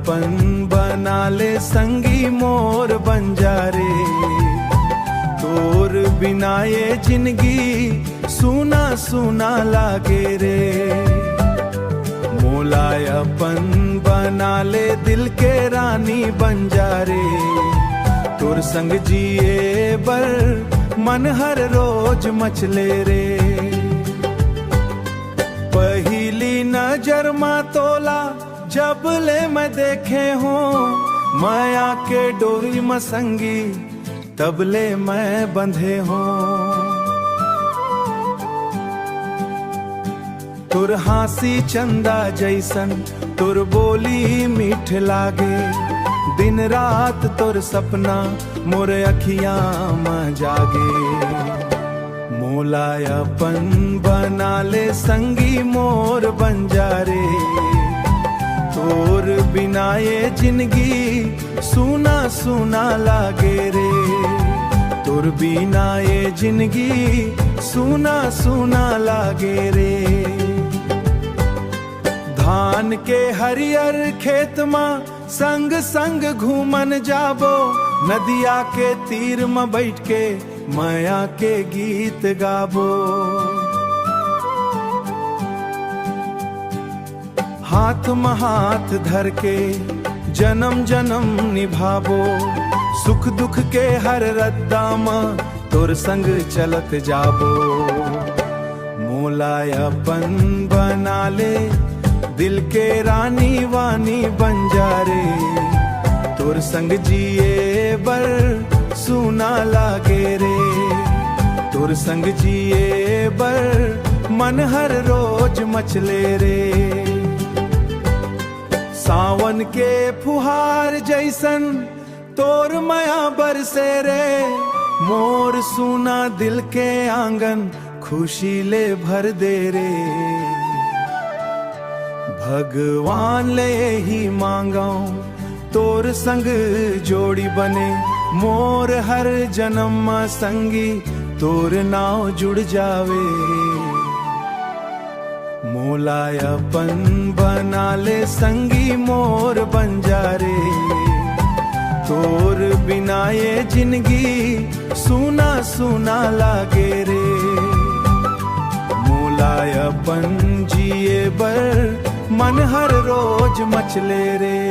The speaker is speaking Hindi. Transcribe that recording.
अपन बना ले संगी मोर बंजारे। तोर बिना ये जिंदगी सुना सुना लागे रे। मोला अपन बना ले दिल के रानी बंजारे। तोर संग जिए बर मन हर रोज मचले रे। पहली नजर मा तोला जब ले मैं देखे हो, माया के डोरी मसंगी तब ले मैं बंधे हो। तुर हासी चंदा जैसन तुर बोली मीठ लागे। दिन रात तुर सपना मोर अखियां में जागे। मोला अपन बना ले संगी मोर बंजारे। तोर बिना ये जिंदगी सुना सुना लागे रे। तोर बिना ये जिंदगी सुना सुना लागे रे। धान के हरियर खेत मा संग संग घूमन जाबो। नदिया के तीर में बैठ के माया के गीत गाबो। हाथ में हाथ धर के जन्म जन्म निभाबो। सुख दुख के हर रद्दा में तोर संग चलत जाबो। मोला अपन बना ले दिल के रानी वानी बंजारे। तोर संग जिए बर सुना लागे रे। तोर संग जिए बर मन हर रोज मचले रे। सावन के फुहार जैसन तोर माया बरसे रे। मोर सुना दिल के आंगन खुशी ले भर दे रे। भगवान ले ही मांगो तोर संग जोड़ी बने। मोर हर जन्म संगी तोर नाव जुड़ जावे। मोला अपन बना ले संगी मोर बंजारे। तोर बिना ये जिंदगी सुना सुना लागे रे। मोला अपन जिए बर मन हर रोज मचले रे।